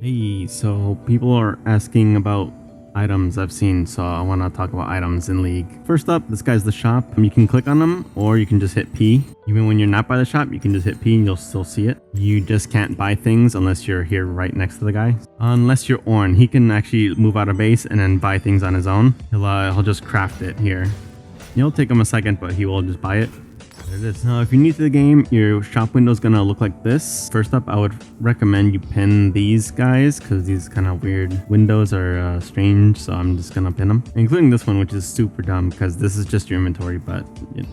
Hey, so people are asking about items I've seen, so I want to talk about items in League. First up, this guy's the shop. You can click on them, or you can just hit P. Even when you're not by the shop, you can just hit P and you'll still see it. You just can't buy things unless you're here right next to the guy. Unless you're Orn, he can actually move out of base and then buy things on his own. He'll just craft it here. It'll take him a second, but he will just buy it. There it is. Now, if you're new to the game, your shop window is going to look like this. First up, I would recommend you pin these guys because these kind of weird windows are strange. So I'm just going to pin them, including this one, which is super dumb because this is just your inventory, but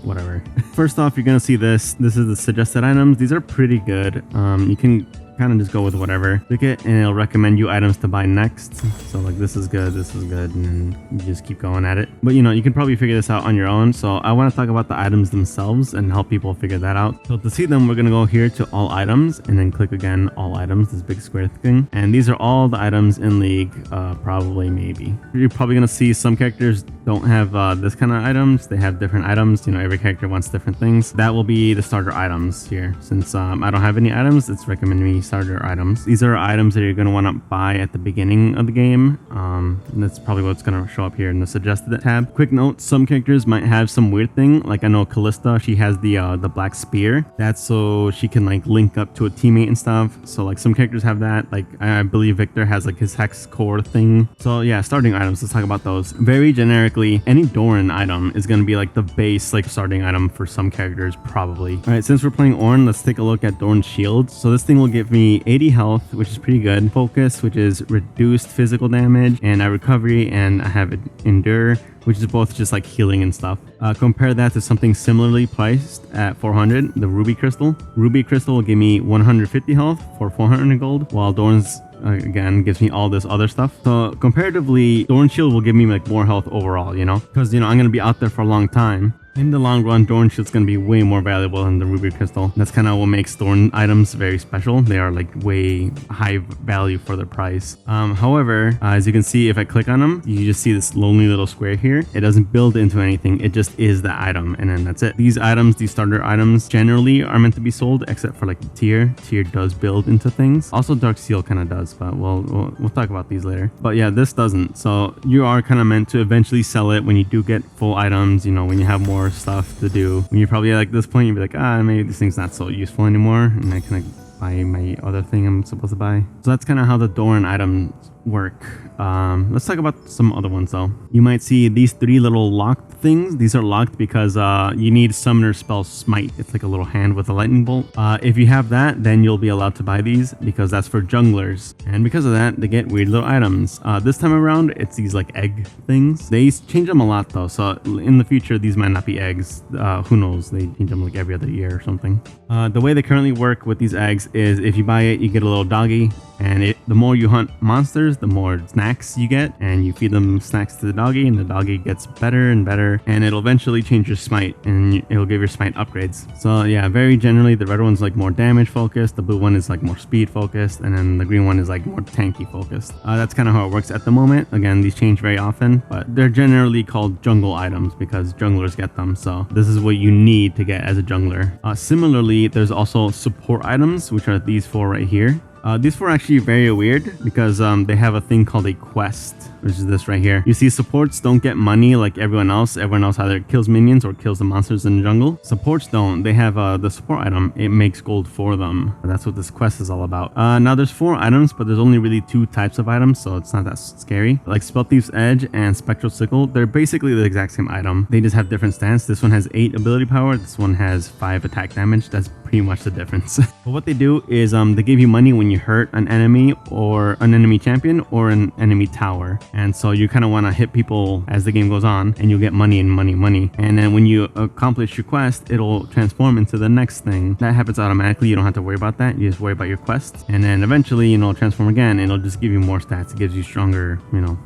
whatever. First off, you're going to see this. This is the suggested items. These are pretty good. You can kind of just go with whatever. Click it and it'll recommend you items to buy next. So like this is good, and then you just keep going at it. But you can probably figure this out on your own. So I want to talk about the items themselves and help people figure that out. So to see them, we're gonna go here to all items and then click again all items, this big square thing. And these are all the items in League, probably maybe. You're probably gonna see some characters don't have this kind of items. They have different items. Every character wants different things. That will be the starter items here. Since I don't have any items, it's recommending me starter items. These are items that you're going to want to buy at the beginning of the game. And that's probably what's going to show up here in the suggested tab. Quick note, some characters might have some weird thing. Like I know Callista, she has the black spear. That's so she can like link up to a teammate and stuff. So like some characters have that. Like I believe Victor has like his hex core thing. So yeah, starting items, let's talk about those. Very generically, any Doran item is going to be like the base like starting item for some characters probably. All right, since we're playing Ornn, let's take a look at Doran's shield. So this thing will give me 80 health, which is pretty good. Focus, which is reduced physical damage, and I recovery, and I have endure, which is both just like healing and stuff. Compare that to something similarly priced at 400, the Ruby Crystal. Ruby Crystal will give me 150 health for 400 gold, while Doran's again gives me all this other stuff. So comparatively, Doran's shield will give me like more health overall, because I'm gonna be out there for a long time. In the long run, Doran Shield's going to be way more valuable than the Ruby Crystal. That's kind of what makes Doran items very special. They are like way high value for their price. However, as you can see, if I click on them, you just see this lonely little square here. It doesn't build into anything. It just is the item, and then that's it. These items, these starter items, generally are meant to be sold, except for like the tier. Tier does build into things. Also, Dark Seal kind of does, but we'll talk about these later. But yeah, this doesn't. So you are kind of meant to eventually sell it when you do get full items. When you have more stuff to do, when you're probably at this point, you'll be like, maybe this thing's not so useful anymore, and I can buy my other thing I'm supposed to buy. So that's kind of how the Doran items work. Let's talk about some other ones though. You might see these three little locked things. These are locked because you need summoner spell smite. It's like a little hand with a lightning bolt. If you have that, then you'll be allowed to buy these because that's for junglers, and because of that they get weird little items. This time around it's these like egg things. They change them a lot though, so in the future these might not be eggs. Who knows, they change them like every other year or something. The way they currently work with these eggs is if you buy it, you get a little doggy, and the more you hunt monsters, the more snacks you get, and you feed them snacks to the doggy, and the doggy gets better and better, and it'll eventually change your smite, and it'll give your smite upgrades. So yeah, very generally the red one's like more damage focused, the blue one is like more speed focused, and then the green one is like more tanky focused. That's kind of how it works at the moment. Again, these change very often, but they're generally called jungle items because junglers get them, so this is what you need to get as a jungler. Similarly, there's also support items, which are these four right here. These four are actually very weird because they have a thing called a quest, which is this right here. You see, supports don't get money like everyone else. Everyone else either kills minions or kills the monsters in the jungle. Supports don't. They have the support item. It makes gold for them. That's what this quest is all about. Now there's 4 items, but there's only really 2 types of items, so it's not that scary. Like Spell Thief's Edge and Spectral Sickle, they're basically the exact same item. They just have different stats. This one has 8 ability power. This one has 5 attack damage. That's pretty much the difference. But what they do is they give you money when you hurt an enemy or an enemy champion or an enemy tower, and so you kind of want to hit people as the game goes on, and you'll get money and money, and then when you accomplish your quest, it'll transform into the next thing. That happens automatically. You don't have to worry about that. You just worry about your quest, and then eventually transform again, and it'll just give you more stats. It gives you stronger,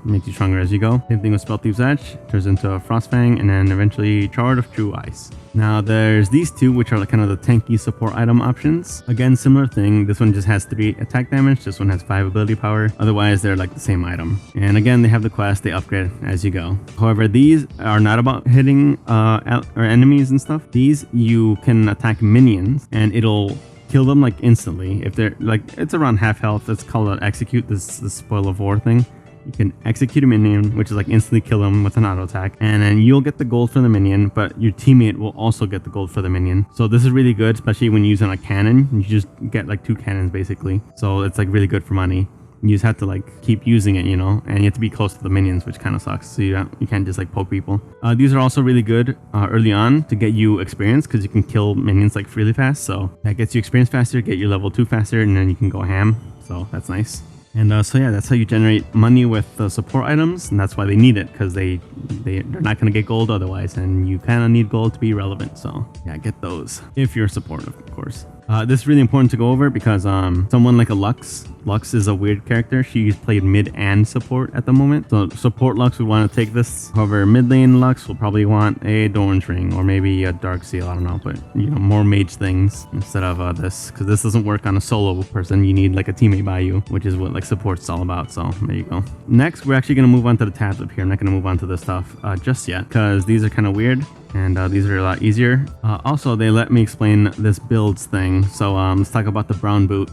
makes you stronger as you go. Same thing with Spell Thief's Edge, turns into a Frostfang, and then eventually Charred of True Ice. Now there's these two, which are like kind of the tanky support item options. Again, similar thing. This one just has 3 attack damage. This one has 5 ability power. Otherwise, they're like the same item. And again, they have the quest. They upgrade as you go. However, these are not about hitting or enemies and stuff. These, you can attack minions and it'll kill them like instantly. If they're like, it's around half health. It's called an execute, this spoil of war thing. You can execute a minion, which is like instantly kill them with an auto attack, and then you'll get the gold for the minion, but your teammate will also get the gold for the minion. So this is really good, especially when using a cannon. You just get like 2 cannons basically. So it's like really good for money. You just have to like keep using it, you know, and you have to be close to the minions, which kind of sucks. So you can't just like poke people. These are also really good early on to get you experience, because you can kill minions like really fast. So that gets you experience faster, get you level 2 faster, and then you can go ham. So that's nice. And so yeah, that's how you generate money with the support items, and that's why they need it, because they're not going to get gold otherwise, and you kind of need gold to be relevant. So yeah, get those if you're supportive, of course. This is really important to go over because someone like a Lux is a weird character. She's played mid and support at the moment. So support Lux would want to take this. However, mid lane Lux will probably want a Doran's Ring or maybe a Dark Seal. I don't know, but you know, more mage things instead of this, because this doesn't work on a solo person. You need like a teammate by you, which is what like support's all about. So there you go. Next, we're actually going to move on to the tabs up here. I'm not going to move on to this stuff just yet, because these are kind of weird. And these are a lot easier. Also, they let me explain this builds thing. So let's talk about the brown boot.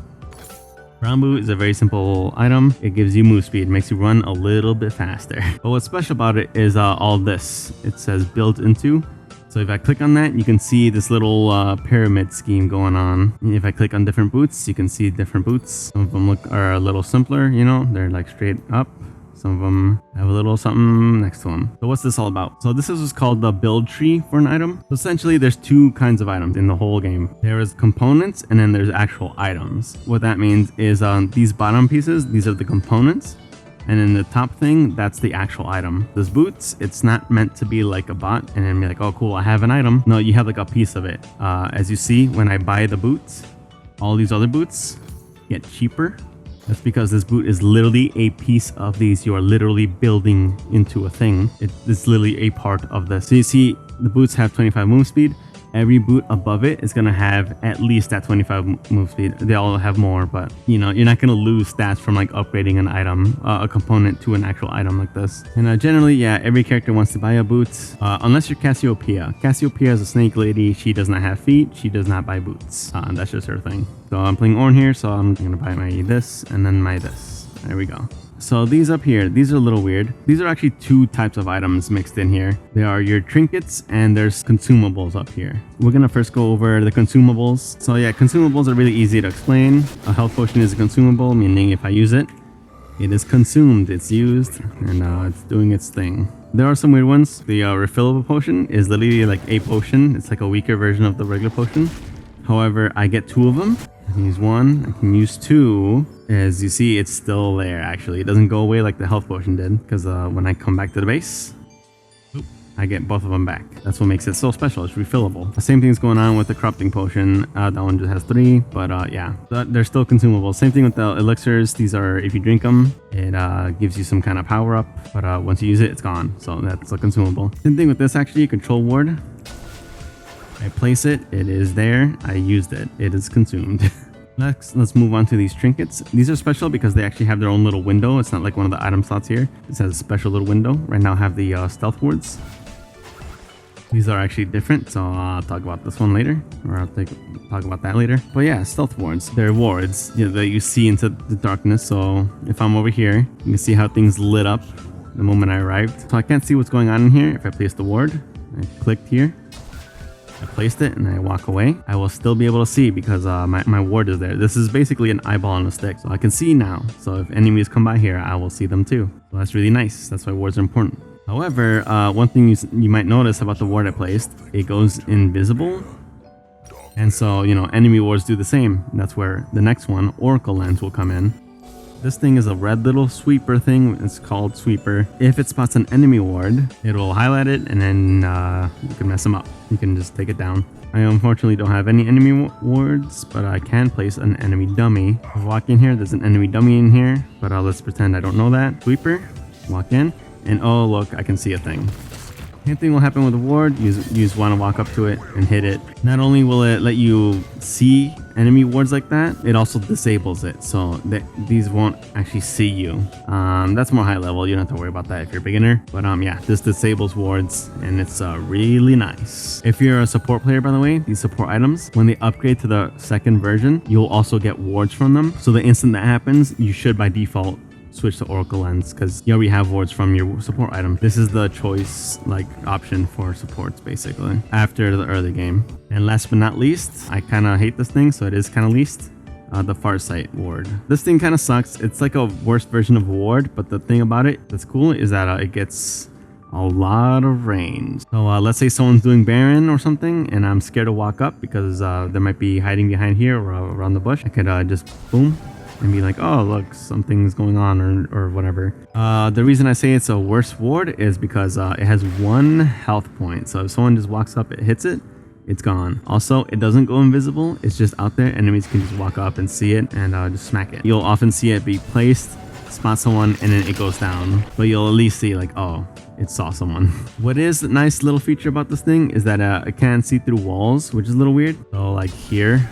Brown boot is a very simple item. It gives you move speed, makes you run a little bit faster. But what's special about it is all this. It says built into. So if I click on that, you can see this little pyramid scheme going on. If I click on different boots, you can see different boots. Some of them are a little simpler, you know, they're like straight up. Some of them have a little something next to them. So what's this all about? So this is what's called the build tree for an item. So essentially there's 2 kinds of items in the whole game. There is components and then there's actual items. What that means is these bottom pieces, these are the components. And then the top thing, that's the actual item. Those boots, it's not meant to be like a bot and then be like, oh cool, I have an item. No, you have like a piece of it. As you see, when I buy the boots, all these other boots get cheaper. That's because this boot is literally a piece of these. You are literally building into a thing. It's literally a part of this. So you see the boots have 25 move speed. Every boot above it is going to have at least that 25 move speed. They all have more, but you know, you're not going to lose stats from like upgrading an item, a component to an actual item like this. And generally, yeah, every character wants to buy a boot, unless you're Cassiopeia. Cassiopeia is a snake lady. She does not have feet. She does not buy boots. That's just her thing. So I'm playing Ornn here, so I'm going to buy my this and then my this. There we go. So these up here, these are a little weird. These are actually 2 types of items mixed in here. There are your trinkets and there's consumables up here. We're gonna first go over the consumables. So yeah, consumables are really easy to explain. A health potion is a consumable, meaning if I use it, it is consumed, it's used, and it's doing its thing. There are some weird ones. The refillable potion is literally like a potion. It's like a weaker version of the regular potion. However, I get 2 of them. I can use 1, I can use 2. As you see, it's still there actually. It doesn't go away like the health potion did, because when I come back to the base, I get both of them back. That's what makes it so special. It's refillable. The same thing is going on with the corrupting potion. That one just has 3, but yeah, they're still consumable. Same thing with the elixirs. These are, if you drink them, it gives you some kind of power up, but once you use it, it's gone. So that's a consumable. Same thing with this actually, control ward. I place it, it is there. I used it, it is consumed. Next, let's move on to these trinkets. These are special because they actually have their own little window. It's not like one of the item slots here. This has a special little window. Right now I have the stealth wards. These are actually different, so I'll talk about this one later, or I'll talk about that later. But yeah, stealth wards. They're wards that you see into the darkness. So if I'm over here, you can see how things lit up the moment I arrived. So I can't see what's going on in here. If I place the ward, I clicked here, I placed it, and I walk away, I will still be able to see because my ward is there. This is basically an eyeball on a stick, so I can see now. So if enemies come by here, I will see them too. So that's really nice. That's why wards are important. However, one thing you might notice about the ward I placed, it goes invisible. And so, you know, enemy wards do the same. That's where the next one, Oracle Lens, will come in. This thing is a red little sweeper thing. It's called sweeper. If it spots an enemy ward, it will highlight it, and then you can mess them up. You can just take it down. I unfortunately don't have any enemy wards, but I can place an enemy dummy. If I walk in here, there's an enemy dummy in here, but let's pretend I don't know that. Sweeper, walk in, and oh look, I can see a thing. Same thing will happen with the ward. You just want to walk up to it and hit it. Not only will it let you see enemy wards like that, it also disables it so that these won't actually see you. That's more high level. You don't have to worry about that if you're a beginner. But yeah, this disables wards and it's really nice. If you're a support player, by the way, these support items, when they upgrade to the second version, you'll also get wards from them. So the instant that happens, you should by default switch to Oracle Lens because you already have wards from your support item. This is the choice option for supports basically after the early game. And last but not least, I kind of hate this thing, so it is kind of least. The Farsight ward. This thing kind of sucks. It's like a worse version of a ward, but the thing about it that's cool is that it gets a lot of range. So let's say someone's doing Baron or something and I'm scared to walk up because they might be hiding behind here or around the bush. I could just boom and be like, oh look, something's going on or whatever. The reason I say it's a worse ward is because it has 1 health point. So if someone just walks up, it hits it, it's gone. Also, it doesn't go invisible. It's just out there. Enemies can just walk up and see it and just smack it. You'll often see it be placed, spot someone, and then it goes down. But you'll at least see like, oh, it saw someone. What is a nice little feature about this thing is that it can see through walls, which is a little weird. So like here,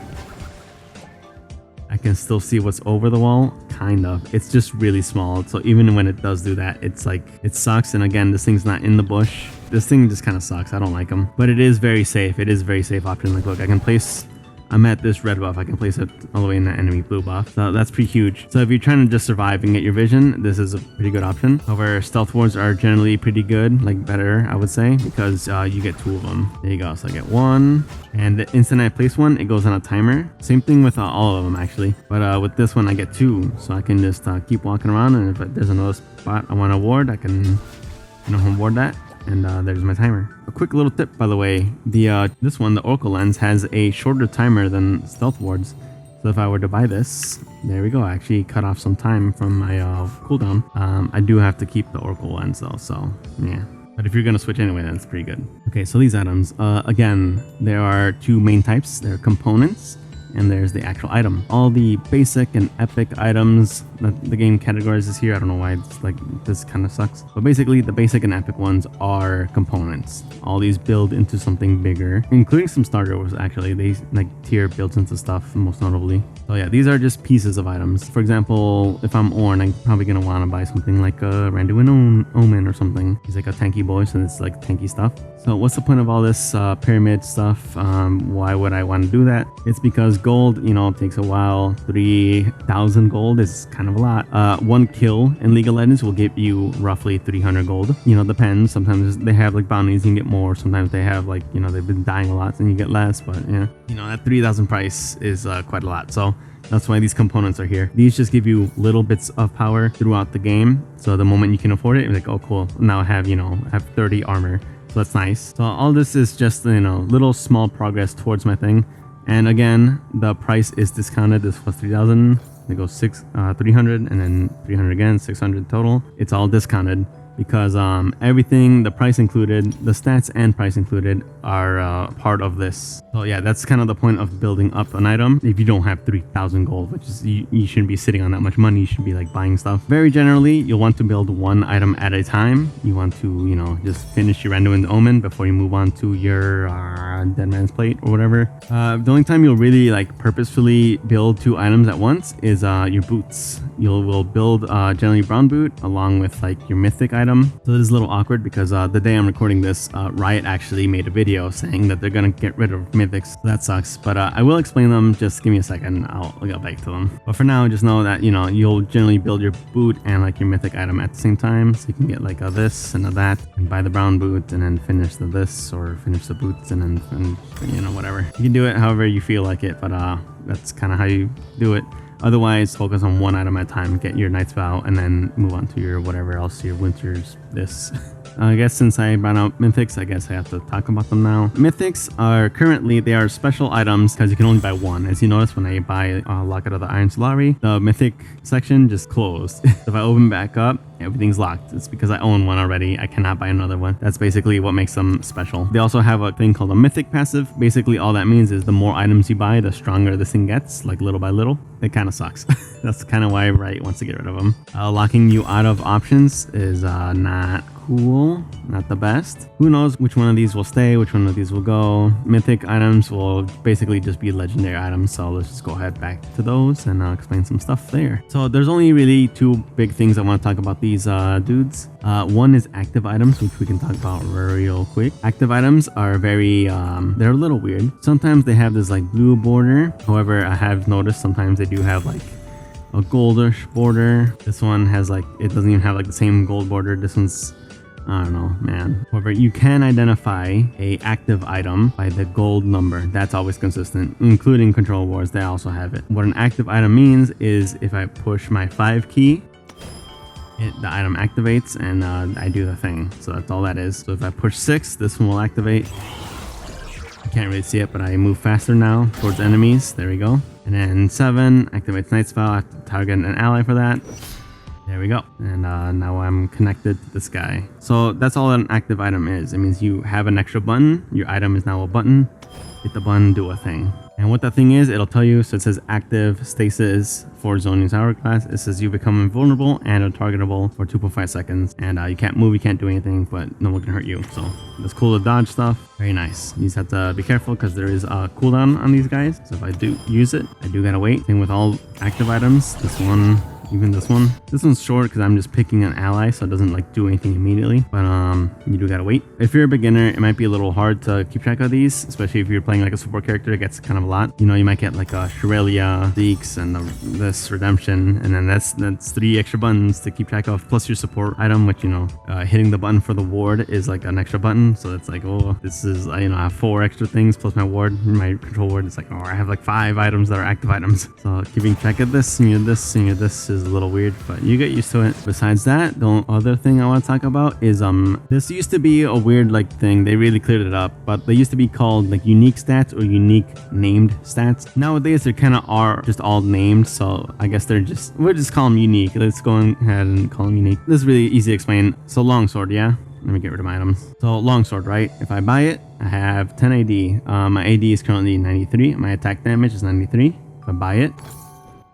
I can still see what's over the wall, kind of. It's just really small. So even when it does do that, it's like, it sucks. And again, this thing's not in the bush. This thing just kind of sucks. I don't like them, but it is very safe. It is a very safe option. Like, look, I can place, I'm at this red buff. I can place it all the way in the enemy blue buff. So that's pretty huge. So if you're trying to just survive and get your vision, this is a pretty good option. However, stealth wards are generally pretty good, like better, I would say, because you get 2 of them. There you go. So I get 1, and the instant I place one, it goes on a timer. Same thing with all of them actually. But with this one, I get 2. So I can just keep walking around, and if there's another spot I want to ward, I can ward that. And there's my timer. A quick little tip, by the way, this one, the Oracle Lens, has a shorter timer than stealth wards. So if I were to buy this, there we go. I actually cut off some time from my cooldown. I do have to keep the Oracle Lens though, so yeah. But if you're gonna switch anyway, then it's pretty good. Okay, so these items, again, there are 2 main types. There are components, and there's the actual item. All the basic and epic items that the game categorizes here, I don't know why it's like this kind of sucks, but basically the basic and epic ones are components. All these build into something bigger, including some starters actually. They like tier builds into stuff, most notably. So yeah, these are just pieces of items. For example, if I'm Ornn, I'm probably gonna want to buy something like a Randuin Omen or something. He's like a tanky boy, so it's like tanky stuff. So what's the point of all this pyramid stuff? Why would I want to do that? It's because gold, takes a while. 3,000 gold is kind of a lot. 1 kill in League of Legends will give you roughly 300 gold. Depends. Sometimes they have like bounties, you can get more. Sometimes they have like, they've been dying a lot and you get less. But yeah, that 3,000 price is quite a lot. So that's why these components are here. These just give you little bits of power throughout the game. So the moment you can afford it, you're like, oh cool, now I have 30 armor. So that's nice. So all this is just, little small progress towards my thing. And again, the price is discounted. This was 3,000. It goes 300 and then 300 again, 600 total. It's all discounted because everything, the price included, the stats and price included are part of this. So yeah, that's kind of the point of building up an item. If you don't have 3,000 gold, which is, you shouldn't be sitting on that much money. You should be like buying stuff. Very generally, you'll want to build 1 item at a time. You want to, just finish your Randuin's Omen before you move on to your Dead Man's Plate or whatever. The only time you'll really like purposefully build 2 items at once is your boots. Will build generally brown boot along with like your mythic item. So this is a little awkward because the day I'm recording this, Riot actually made a video saying that they're gonna get rid of mythics. So that sucks, but I will explain them. Just give me a second, I'll get back to them. But for now, just know that you'll generally build your boot and like your mythic item at the same time, so you can get like a this and a that, and buy the brown boot and then finish the this, or finish the boots and then whatever. You can do it however you feel like it, but that's kind of how you do it. Otherwise, focus on 1 item at a time, get your Knight's Vow, and then move on to your whatever else, your Winter's this. I guess since I brought out Mythics, I guess I have to talk about them now. Mythics are currently, they are special items because you can only buy 1. As you notice, when I buy Locket of the Iron Solari, the Mythic section just closed. If I open back up, everything's locked. It's because I own one already. I cannot buy another one. That's basically what makes them special. They also have a thing called a mythic passive. Basically all that means is the more items you buy, the stronger this thing gets, like little by little. It kind of sucks. That's kind of why Riot wants to get rid of them. Locking you out of options is not cool, not the best. Who knows which one of these will stay, which one of these will go. Mythic items will basically just be legendary items, so let's just go ahead back to those and explain some stuff there. So there's only really two big things I want to talk about these dudes. One is active items, which we can talk about real quick. Active items are very they're a little weird. Sometimes they have this like blue border. However, I have noticed sometimes they do have like a goldish border. This one has like, it doesn't even have like the same gold border. This one's, I don't know, man. However, you can identify a active item by the gold number. That's always consistent, including Control Wars. They also have it. What an active item means is if I push my 5 key, the item activates and I do the thing. So that's all that is. So if I push 6, this one will activate. You can't really see it, but I move faster now towards enemies. There we go. And then 7 activates Night Spell. I have to target an ally for that. There we go. And now I'm connected to this guy. So that's all an active item is. It means you have an extra button. Your item is now a button. Hit the button, do a thing. And what that thing is, it'll tell you. So it says active stasis for Zonian's hourglass. It says you become invulnerable and untargetable for 2.5 seconds. And you can't move, you can't do anything, but no one can hurt you. So it's cool to dodge stuff. Very nice. You just have to be careful because there is a cooldown on these guys. So if I do use it, I do gotta wait. Same with all active items. This one, even this one. This one's short because I'm just picking an ally, so it doesn't like do anything immediately. But you do gotta wait. If you're a beginner, it might be a little hard to keep track of these, especially if you're playing like a support character. It gets kind of a lot. You know, you might get like a Shirelia, Zeeks, and this Redemption, and then that's 3 extra buttons to keep track of, plus your support item, which, you know, hitting the button for the ward is like an extra button. So it's like, oh, this is, you know, I have 4 extra things plus my ward, my control ward. It's like, oh, I have like 5 items that are active items. So keeping track of this and this and this is a little weird, but you get used to it. Besides that, the other thing I want to talk about is this used to be a weird like thing. They really cleared it up, but they used to be called like unique stats or unique named stats. Nowadays they kind of are just all named, so I guess we'll just call them unique. Let's go ahead and call them unique. This is really easy to explain. So longsword, yeah, let me get rid of my items. So longsword, right? If I buy it, I have 10 AD. My AD is currently 93. My attack damage is 93. If I buy it,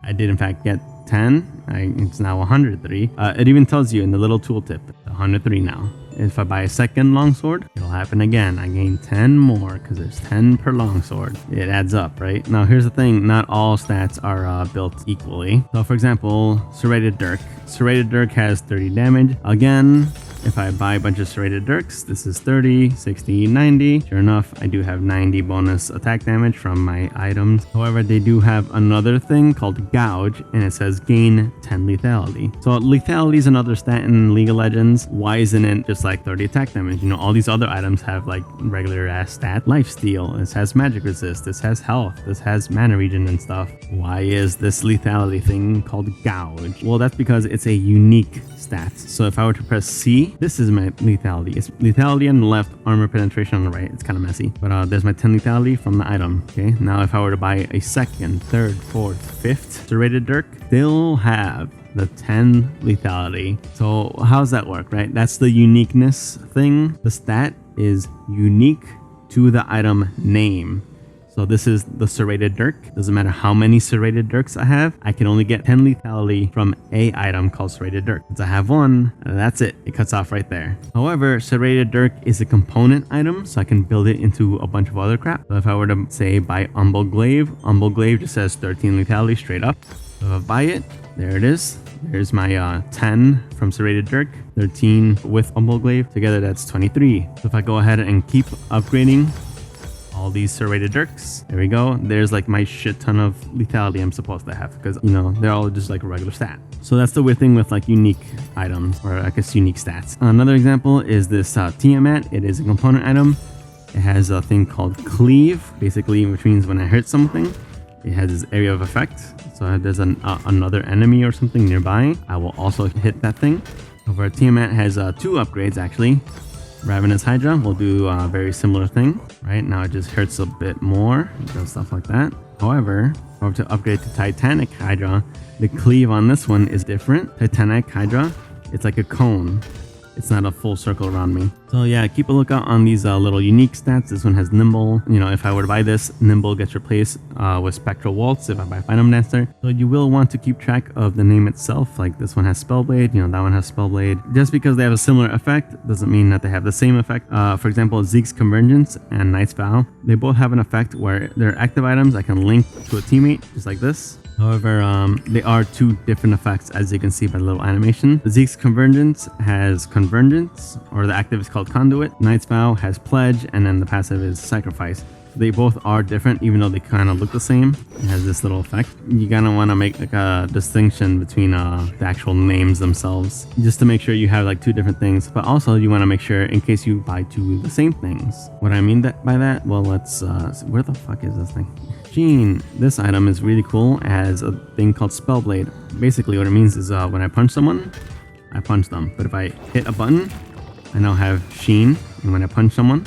I did in fact get 10. It's now 103. It even tells you in the little tooltip, 103 now. If I buy a second longsword, it'll happen again. I gain 10 more because there's 10 per longsword. It adds up, right? Now here's the thing, not all stats are built equally. So for example, Serrated Dirk. Serrated Dirk has 30 damage. Again, if I buy a bunch of Serrated Dirks, this is 30, 60, 90. Sure enough, I do have 90 bonus attack damage from my items. However, they do have another thing called Gouge, and it says gain 10 lethality. So lethality is another stat in League of Legends. Why isn't it just like 30 attack damage? You know, all these other items have like regular ass stat. Lifesteal, this has magic resist, this has health, this has mana regen and stuff. Why is this lethality thing called Gouge? Well, that's because it's a unique stat. So if I were to press C, this is my lethality. It's lethality on the left, armor penetration on the right. It's kind of messy, but there's my 10 lethality from the item. Okay, now if I were to buy a second, third, fourth, fifth Serrated Dirk, they'll have the 10 lethality. So how's that work, right? That's the uniqueness thing. The stat is unique to the item name. So this is the Serrated Dirk. Doesn't matter how many Serrated Dirks I have, I can only get 10 lethality from a item called Serrated Dirk. Since I have one, that's it. It cuts off right there. However, Serrated Dirk is a component item, so I can build it into a bunch of other crap. So if I were to say buy Umble Glaive just says 13 lethality straight up. So if I buy it, there it is. There's my 10 from Serrated Dirk, 13 with Umble Glaive. Together that's 23. So if I go ahead and keep upgrading all these Serrated Dirks, there we go. There's like my shit ton of lethality I'm supposed to have because, you know, they're all just like a regular stat. So that's the weird thing with like unique items, or I guess unique stats. Another example is this Tiamat. It is a component item. It has a thing called Cleave, basically, which means when I hurt something, it has this area of effect. So if there's another enemy or something nearby, I will also hit that thing. Over Tiamat has 2 upgrades actually. Ravenous Hydra will do a very similar thing. Right now it just hurts a bit more, does stuff like that. However, if I were to upgrade to Titanic Hydra, the cleave on this one is different. Titanic Hydra It's like a cone. It's not a full circle around me. So yeah, keep a lookout on these little unique stats. This one has Nimble. You know, if I were to buy this, Nimble gets replaced with Spectral Waltz if I buy Phantom Dancer. So you will want to keep track of the name itself. Like this one has Spellblade, you know, that one has Spellblade. Just because they have a similar effect doesn't mean that they have the same effect. For example, Zeke's Convergence and Knight's Vow, they both have an effect where they're active items I can link to a teammate, just like this. However, they are two different effects, as you can see by the little animation. Zeke's Convergence has Convergence, or the active is called Conduit. Knight's Vow has Pledge, and then the passive is Sacrifice. They both are different, even though they kind of look the same. It has this little effect. You kind of want to make like a distinction between the actual names themselves, just to make sure you have like two different things. But also you want to make sure in case you buy two of the same things. What I mean by that, well, let's where the fuck is this thing? Sheen. This item is really cool. It has a thing called Spellblade. Basically what it means is when I punch someone, I punch them. But if I hit a button, I now have Sheen. And when I punch someone,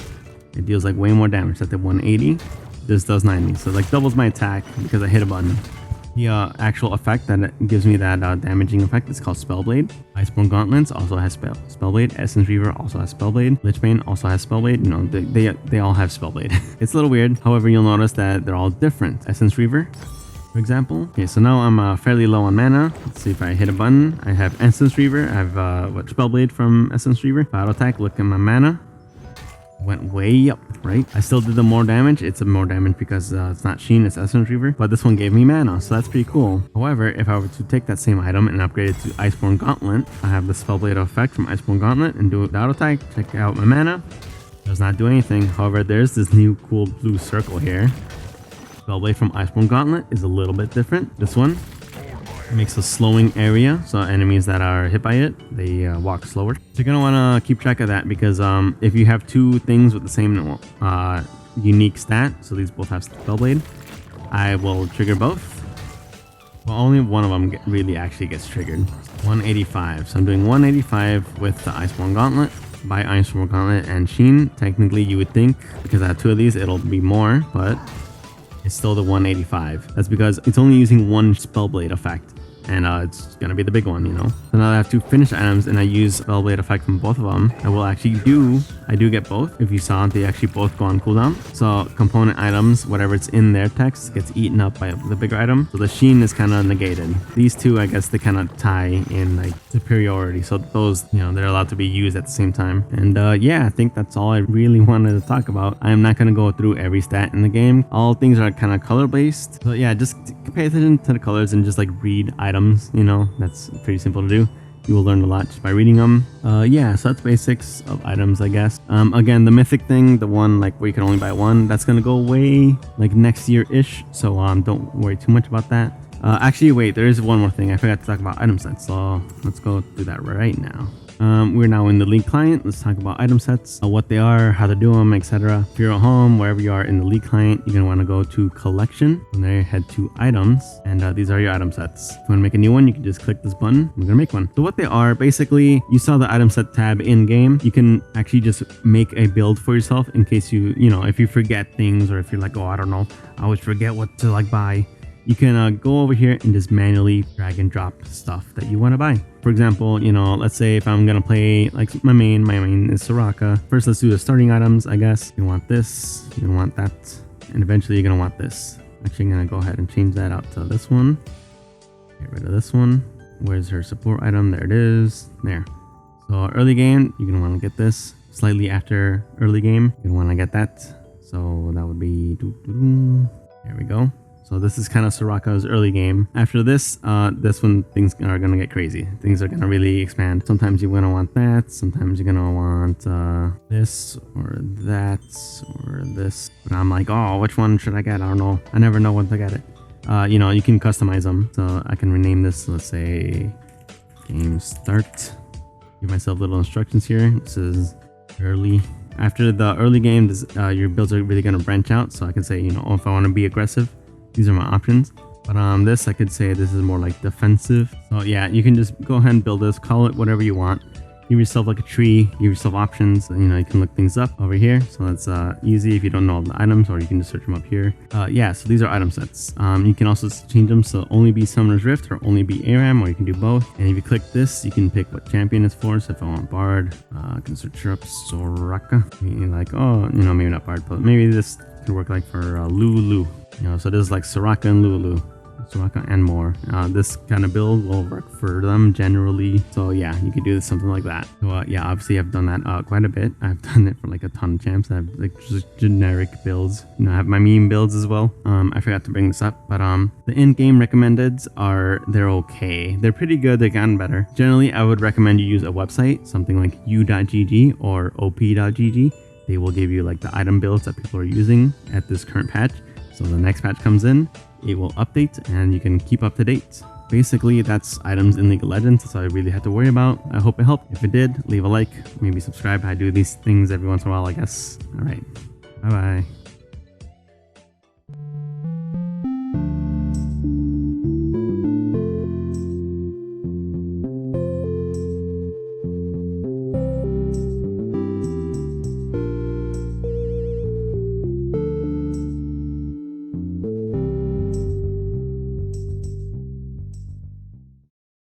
it deals like way more damage. At the 180, this does 90. So like doubles my attack because I hit a button. The actual effect that gives me that damaging effect is called Spellblade. Iceborne Gauntlets also has Spellblade. Essence Reaver also has Spellblade. Lichbane also has Spellblade. You know, they all have Spellblade. It's a little weird. However, you'll notice that they're all different. Essence Reaver, for example. Okay, so now I'm fairly low on mana. Let's see if I hit a button. I have Essence Reaver. I have Spellblade from Essence Reaver. If I auto attack, look at my mana. Went way up, right? I still did the more damage. It's a more damage because it's not Sheen, it's Essence Reaver. But this one gave me mana, so that's pretty cool. However, if I were to take that same item and upgrade it to Iceborne Gauntlet, I have the Spellblade effect from Iceborne Gauntlet and do it without attack. Check out my mana. Does not do anything. However, there's this new cool blue circle here. Spellblade from Iceborne Gauntlet is a little bit different. This one makes a slowing area, so enemies that are hit by it, they walk slower. So you're gonna want to keep track of that because if you have two things with the same unique stat, so these both have Spellblade, I will trigger both. Well, only one of them really actually gets triggered. 185. So I'm doing 185 with the Iceborne Gauntlet. By Iceborne Gauntlet and Sheen, technically you would think because I have two of these it'll be more, but it's still the 185. That's because it's only using one Spellblade effect, and it's gonna be the big one, you know. So now I have two finished items and I use Spellblade effect from both of them. I do get both. If you saw, they actually both go on cooldown. So component items, whatever it's in their text, gets eaten up by the bigger item. So the Sheen is kind of negated. These two, I guess they kind of tie in like superiority. So those, you know, they're allowed to be used at the same time. And yeah, I think that's all I really wanted to talk about. I'm not gonna go through every stat in the game. All things are kind of color based. So yeah, just pay attention to the colors and just like read items, you know, that's pretty simple to do. You will learn a lot just by reading them. Yeah, so that's basics of items, I guess. Again, the mythic thing, the one like where you can only buy one, that's gonna go away like next year-ish. So don't worry too much about that. Actually, wait, there is one more thing. I forgot to talk about item sets. So let's go do that right now. We're now in the League client. Let's talk about item sets, what they are, how to do them, etc. If you're at home, wherever you are in the League client, you're gonna want to go to collection. From there, head to items, and these are your item sets. If you want to make a new one, you can just click this button. I'm gonna make one. So what they are, basically, you saw the item set tab in game. You can actually just make a build for yourself in case you know, if you forget things, or if you're like, oh, I don't know, I always forget what to like buy. You can go over here and just manually drag and drop stuff that you want to buy. For example, you know, let's say if I'm gonna play like my main is Soraka. First, let's do the starting items, I guess. You want this, you want that, and eventually you're gonna want this. Actually, I'm gonna go ahead and change that out to this one. Get rid of this one. Where's her support item? There it is. There. So early game, you're gonna want to get this. Slightly after early game, you're gonna want to get that. So that would be there we go. So this is kind of Soraka's early game. After this, this one things are gonna get crazy. Things are gonna really expand. Sometimes you're gonna want that. Sometimes you're gonna want this or that or this. But I'm like, oh, which one should I get? I don't know. I never know when to get it. You know, you can customize them. So I can rename this. Let's say game start. Give myself little instructions here. This is early. After the early game, your builds are really gonna branch out. So I can say, you know, if I want to be aggressive, these are my options. But this, I could say this is more like defensive. So yeah, you can just go ahead and build this, call it whatever you want. give yourself like a tree, give yourself options. You know, you can look things up over here. So that's easy if you don't know all the items, or you can just search them up here. Yeah, so these are item sets. You can also change them so only be Summoner's Rift or only be ARAM, or you can do both. And if you click this, you can pick what champion it's for. So if I want Bard, I can search up Soraka. Maybe like, oh, you know, maybe not Bard, but maybe this could work like for Lulu. You know, so this is like Soraka and Lulu. Soraka and more. This kind of build will work for them generally. So yeah, you could do something like that. So yeah, obviously I've done that quite a bit. I've done it for like a ton of champs. I have like just generic builds. You know, I have my meme builds as well. I forgot to bring this up, but the in-game recommendeds they're okay. They're pretty good. They've gotten better. Generally, I would recommend you use a website, something like u.gg or op.gg. They will give you like the item builds that people are using at this current patch. So the next patch comes in, it will update and you can keep up to date. Basically, that's items in League of Legends. That's all I really had to worry about. I hope it helped. If it did, leave a like, maybe subscribe. I do these things every once in a while, I guess. All right. Bye-bye.